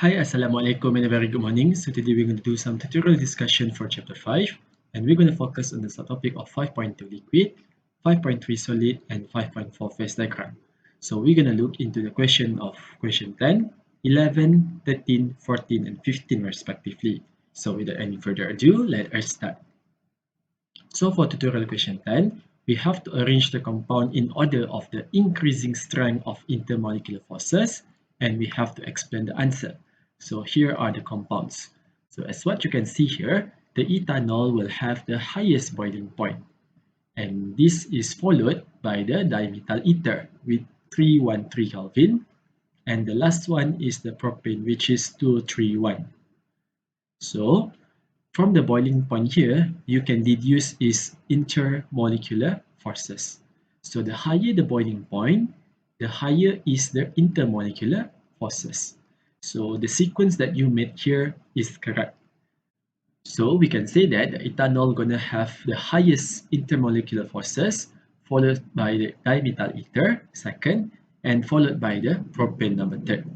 Hi, Assalamualaikum and a very good morning. So today we're going to do some tutorial discussion for chapter 5 and we're going to focus on the subtopic of 5.2 liquid, 5.3 solid and 5.4 phase diagram. So we're going to look into the question of question 10, 11, 13, 14 and 15 respectively. So without any further ado, let us start. So for tutorial question 10, we have to arrange the compound in order of the increasing strength of intermolecular forces and we have to explain the answer. So here are the compounds. So as what you can see here, the ethanol will have the highest boiling point. And this is followed by the dimethyl ether with 313 Kelvin. And the last one is the propane, which is 231. So from the boiling point here, you can deduce is intermolecular forces. So the higher the boiling point, the higher is the intermolecular forces. So the sequence that you made here is correct. So we can say that the ethanol gonna have the highest intermolecular forces, followed by the dimethyl ether second, and followed by the propane number third.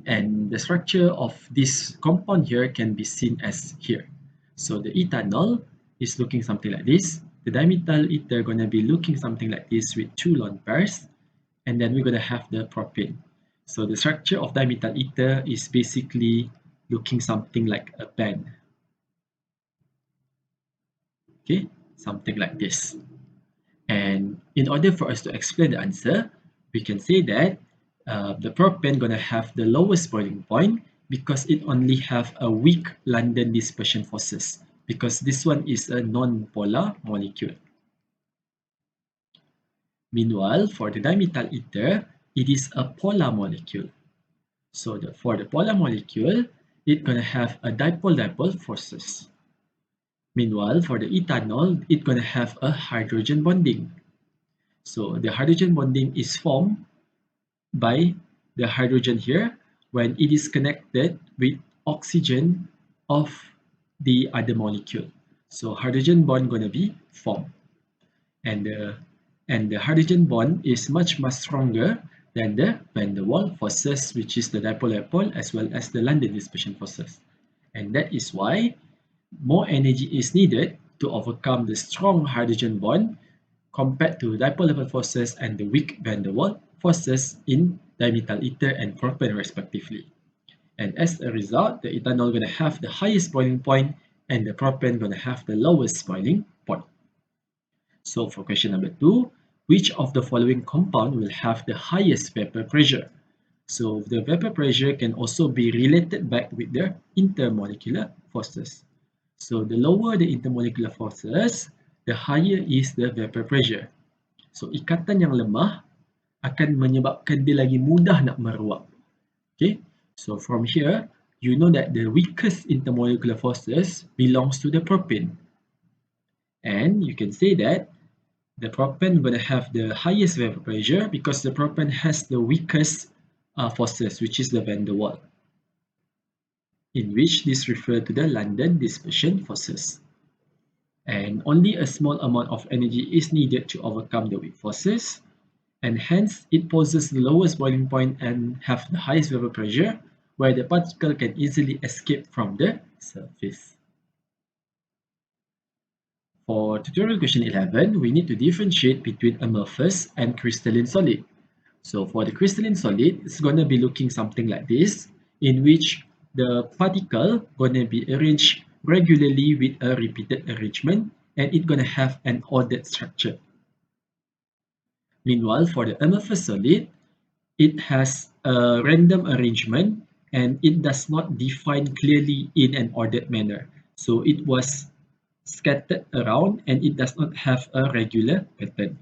And the structure of this compound here can be seen as here. So the ethanol is looking something like this. The dimethyl ether gonna be looking something like this with two lone pairs. And then we're gonna have the propane. So the structure of dimethyl ether is basically looking something like a band. Okay, something like this. And in order for us to explain the answer, we can say that the propane gonna have the lowest boiling point because it only have a weak London dispersion forces because this one is a non-polar molecule. Meanwhile, for the dimethyl ether, it is a polar molecule. So for the polar molecule, it's gonna have a dipole-dipole forces. Meanwhile, for the ethanol, it's gonna have a hydrogen bonding. So the hydrogen bonding is formed by the hydrogen here when it is connected with oxygen of the other molecule. So hydrogen bond gonna be formed, and the hydrogen bond is much stronger than the van der Waals forces, which is the dipole-dipole as well as the London dispersion forces, and that is why more energy is needed to overcome the strong hydrogen bond compared to dipole-dipole forces and the weak van der Waals forces in dimethyl ether and propane respectively. And as a result, the ethanol gonna have the highest boiling point and the propane gonna have the lowest boiling point. So for question number 2, which of the following compound will have the highest vapor pressure? So the vapor pressure can also be related back with the intermolecular forces. So the lower the intermolecular forces, the higher is the vapor pressure. So ikatan yang lemah akan menyebabkan dia lagi mudah nak meruap. Okay, so from here, you know that the weakest intermolecular forces belongs to the propane. And you can say that the propane will have the highest vapor pressure because the propane has the weakest forces, which is the van der Waals, in which this refers to the London dispersion forces. And only a small amount of energy is needed to overcome the weak forces, and hence it poses the lowest boiling point and have the highest vapor pressure, where the particle can easily escape from the surface. For tutorial question 11, we need to differentiate between amorphous and crystalline solid. So for the crystalline solid, it's going to be looking something like this, in which the particle going to be arranged regularly with a repeated arrangement, and it's going to have an ordered structure. Meanwhile, for the amorphous solid, it has a random arrangement and it does not define clearly in an ordered manner. So it was scattered around and it does not have a regular pattern.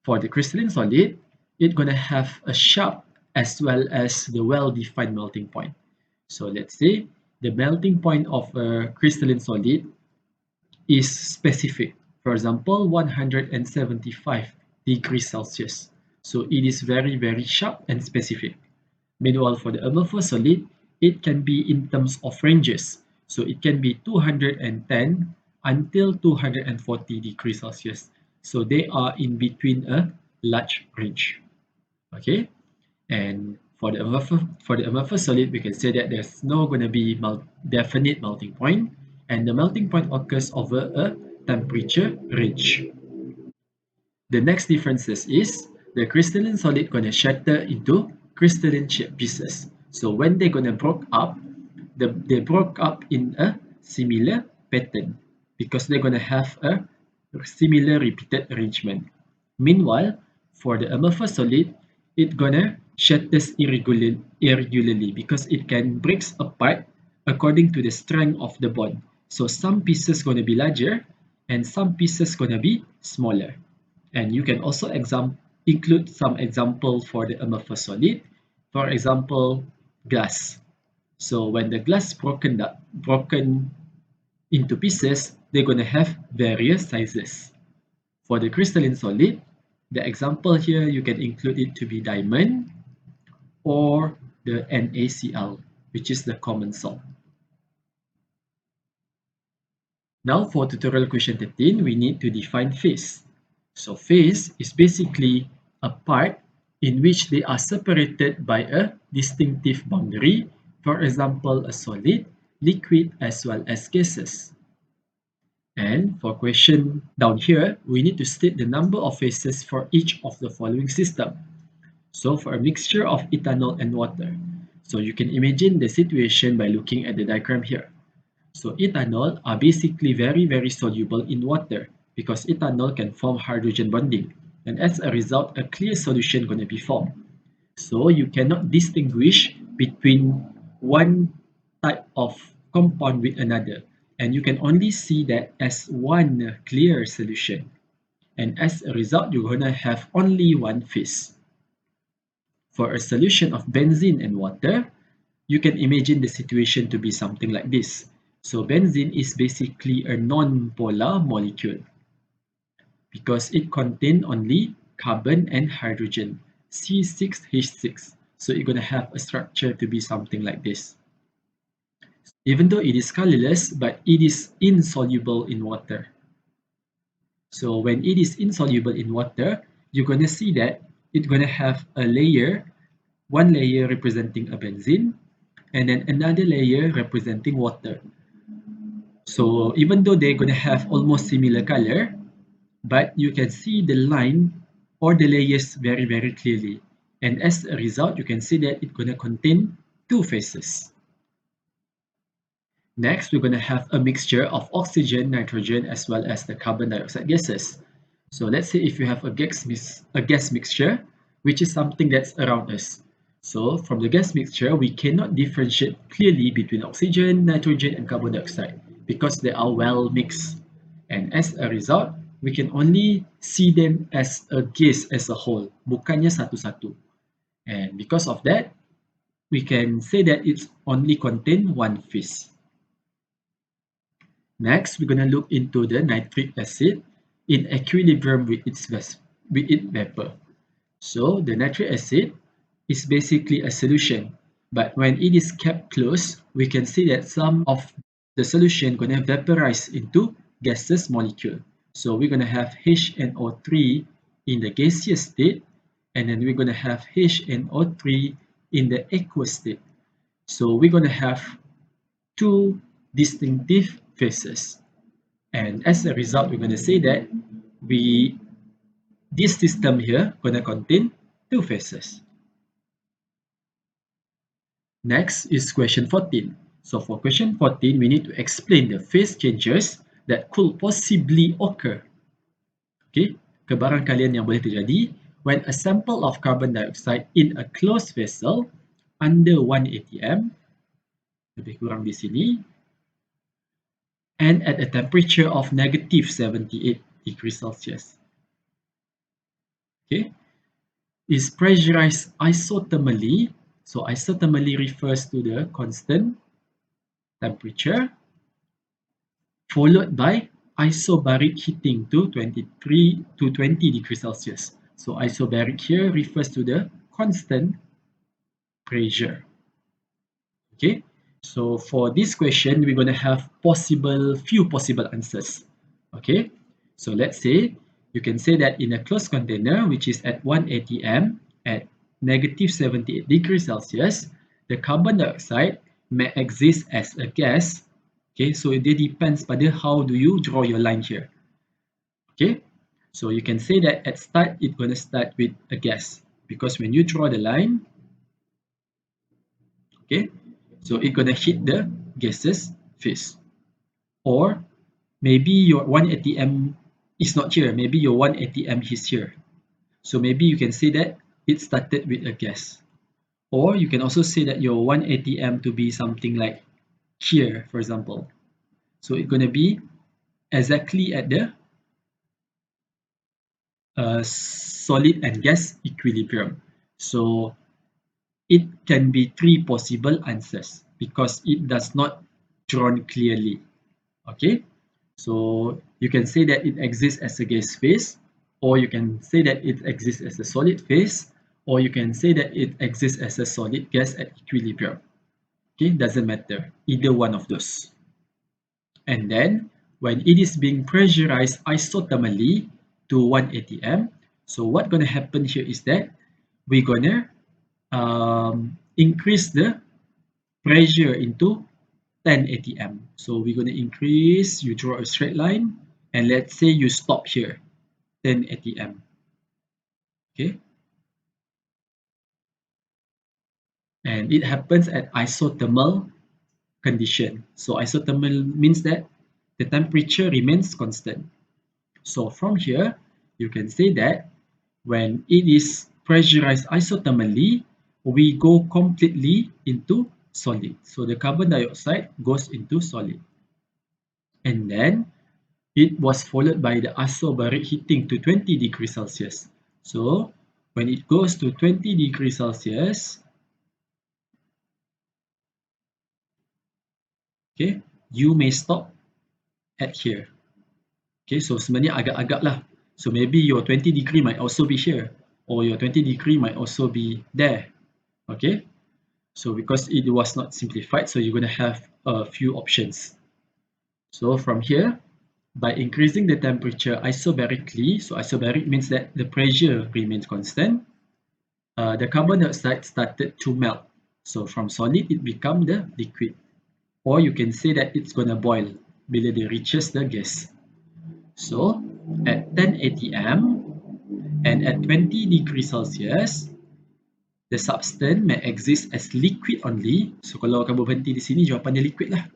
For the crystalline solid, it's going to have a sharp as well as the well-defined melting point. So let's say the melting point of a crystalline solid is specific. For example, 175 degrees Celsius. So it is very, very sharp and specific. Meanwhile, for the amorphous solid, it can be in terms of ranges. So it can be 210 until 240 degrees Celsius. So they are in between a large range. Okay, and For the amorphous solid, we can say that there's no going to be definite melting point, and the melting point occurs over a temperature range. The next differences is the crystalline solid going to shatter into crystalline shaped pieces. So when they're going to broke up, they broke up in a similar pattern because they're going to have a similar repeated arrangement. Meanwhile, for the amorphous solid, it's going to shatters irregularly because it can breaks apart according to the strength of the bond. So some pieces going to be larger and some pieces going to be smaller. And you can also include some example for the amorphous solid. For example, glass. So when the glass broken into pieces, they're going to have various sizes. For the crystalline solid, the example here you can include it to be diamond or the NaCl, which is the common salt. Now for tutorial question 13, we need to define phase. So phase is basically a part in which they are separated by a distinctive boundary, for example, a solid, liquid, as well as gases. And for question down here, we need to state the number of phases for each of the following system. So for a mixture of ethanol and water, so you can imagine the situation by looking at the diagram here. So ethanol are basically very soluble in water because ethanol can form hydrogen bonding, and as a result a clear solution going to be formed. So you cannot distinguish between one type of compound with another, and you can only see that as one clear solution, and as a result you're going to have only one phase. For a solution of benzene and water, you can imagine the situation to be something like this. So benzene is basically a non-polar molecule because it contains only carbon and hydrogen, C6H6. So you're going to have a structure to be something like this. Even though it is colorless, but it is insoluble in water. So when it is insoluble in water, you're going to see that it's going to have a layer, one layer representing a benzene, and then another layer representing water. So even though they're going to have almost similar color, but you can see the line or the layers very clearly. And as a result, you can see that it's going to contain two phases. Next, we're going to have a mixture of oxygen, nitrogen, as well as the carbon dioxide gases. So let's say if you have a gas mixture, which is something that's around us. So from the gas mixture, we cannot differentiate clearly between oxygen, nitrogen, and carbon dioxide because they are well mixed. And as a result, we can only see them as a gas as a whole, bukannya satu-satu. And because of that, we can say that it's only contain one phase. Next, we're going to look into the nitric acid in equilibrium with its vapor. So the nitric acid is basically a solution, but when it is kept close, we can see that some of the solution going to vaporize into gaseous molecule. So we're going to have HNO3 in the gaseous state, and then we're going to have HNO3 in the aqueous state. So we're going to have two distinctive phases. And as a result, we're going to say that this system here going to contain two phases. Next is question 14. So for question 14, we need to explain the phase changes that could possibly occur. Okay, kebarangkalian yang boleh terjadi when a sample of carbon dioxide in a closed vessel under 1 atm, lebih kurang di sini, and at a temperature of negative 78 degrees Celsius. Okay, is pressurized isothermally. So isothermally refers to the constant temperature followed by isobaric heating to 23 to 20 degrees Celsius. So isobaric here refers to the constant pressure. Okay, so for this question, we're going to have few possible answers. Okay, so let's say you can say that in a closed container, which is at 1 atm at negative 78 degrees Celsius, the carbon dioxide may exist as a gas. Okay, so it depends pada how do you draw your line here. Okay, so you can say that at start it's going to start with a gas because when you draw the line, okay, so it's going to hit the gases phase. Or maybe your 1 atm is not here, maybe your 1 atm is here. So maybe you can say that it started with a gas. Or you can also say that your 1 atm to be something like here, for example. So it's going to be exactly at the solid and gas equilibrium. So it can be three possible answers because it does not drawn clearly. Okay, so you can say that it exists as a gas phase, or you can say that it exists as a solid phase, or you can say that it exists as a solid gas at equilibrium. Okay, doesn't matter, either one of those. And then when it is being pressurized isothermally to 1 atm, so what's going to happen here is that we're going to increase the pressure into 10 atm. So we're going to increase, you draw a straight line, and let's say you stop here, 10 atm. Okay, and it happens at isothermal condition. So isothermal means that the temperature remains constant. So from here, you can say that when it is pressurized isothermally, we go completely into solid. So the carbon dioxide goes into solid. And then it was followed by the isobaric heating to 20 degrees Celsius. So when it goes to 20 degrees Celsius, okay, you may stop at here. Okay, so sebenarnya agak-agak lah. So maybe your 20 degree might also be here, or your 20 degree might also be there. Okay, so because it was not simplified, so you're going to have a few options. So from here, by increasing the temperature isobarically, so isobaric means that the pressure remains constant, the carbon dioxide started to melt. So from solid, it become the liquid. Or you can say that it's gonna boil bila dia reaches the gas. So at 10 atm and at 20 degrees Celsius, the substance may exist as liquid only. So kalau kamu berhenti di sini, jawapan dia liquid lah.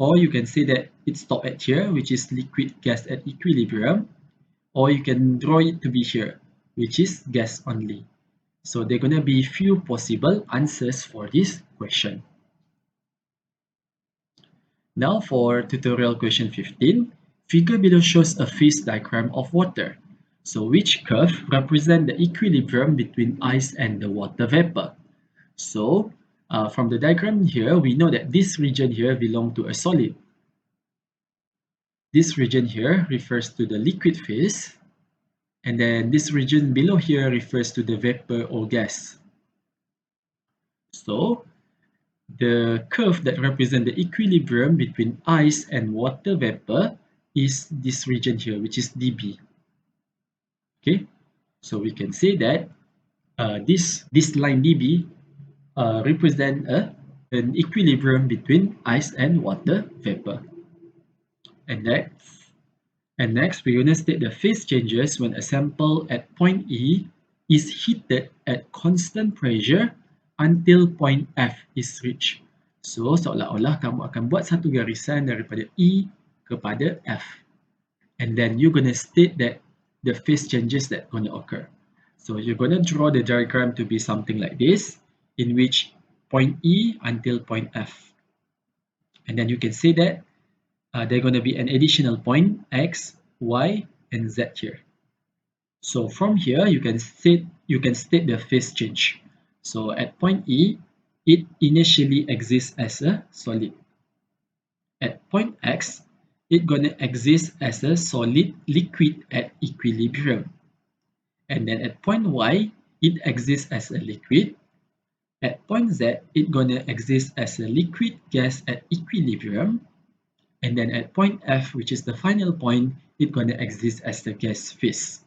Or you can say that it stop at here, which is liquid gas at equilibrium. Or you can draw it to be here, which is gas only. So there are going to be few possible answers for this question. Now for tutorial question 15, figure below shows a phase diagram of water. So which curve represent the equilibrium between ice and the water vapor? So from the diagram here, we know that this region here belongs to a solid. This region here refers to the liquid phase, and then this region below here refers to the vapor or gas. So the curve that represents the equilibrium between ice and water vapor is this region here, which is dB. Okay, so we can say that this line dB represent an equilibrium between ice and water vapor. And next, we're going to state the phase changes when a sample at point E is heated at constant pressure until point F is reached. So, seolah-olah kamu akan buat satu garisan daripada E kepada F. And then you're going to state that the phase changes that going to occur. So, you're going to draw the diagram to be something like this, in which point E until point F. And then you can say that there's going to be an additional point X, Y, and Z here. So from here, you can state the phase change. So at point E, it initially exists as a solid. At point X, it's going to exist as a solid liquid at equilibrium. And then at point Y, it exists as a liquid. At point Z, it's going to exist as a liquid gas at equilibrium. And then at point F, which is the final point, it's going to exist as the gas phase.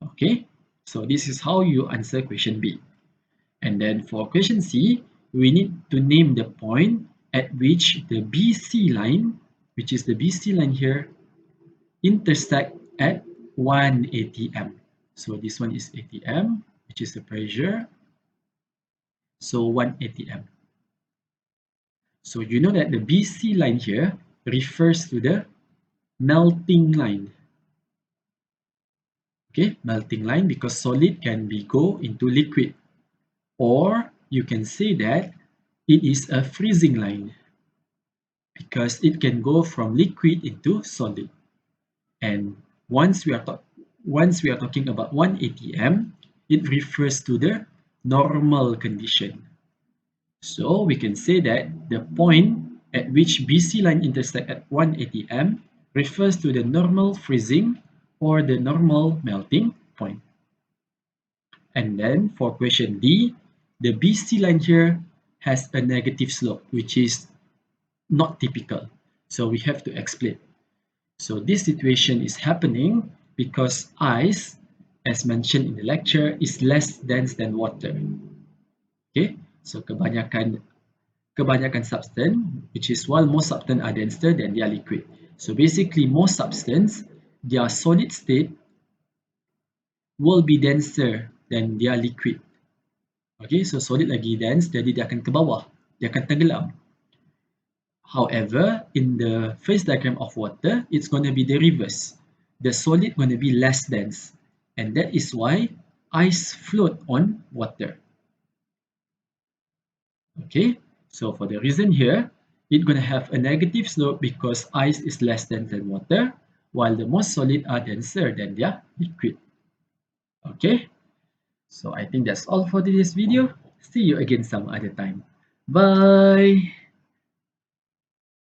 Okay, so this is how you answer question B. And then for question C, we need to name the point at which the BC line, which is the BC line here, intersect at 1 atm. So this one is atm, which is the pressure. So 1 atm. So you know that the BC line here refers to the melting line. Okay, melting line because solid can be go into liquid. Or you can say that it is a freezing line because it can go from liquid into solid. And once we are talking about 1 atm, it refers to the normal condition. So we can say that the point at which BC line intersect at 1 atm refers to the normal freezing or the normal melting point. And then for question D, the BC line here has a negative slope, which is not typical. So we have to explain. So this situation is happening because ice, as mentioned in the lecture, is less dense than water. Okay, so kebanyakan substance, which is while most substance are denser than their liquid. So basically, most substance, their solid state will be denser than their liquid. Okay, so solid lagi dense, jadi dia akan ke bawah, dia akan tenggelam. However, in the phase diagram of water, it's going to be the reverse. The solid going to be less dense, and that is why ice float on water. Okay, so for the reason here, it's going to have a negative slope because ice is less dense than water, while the most solid are denser than their liquid. Okay, so I think that's all for today's video. See you again some other time. Bye!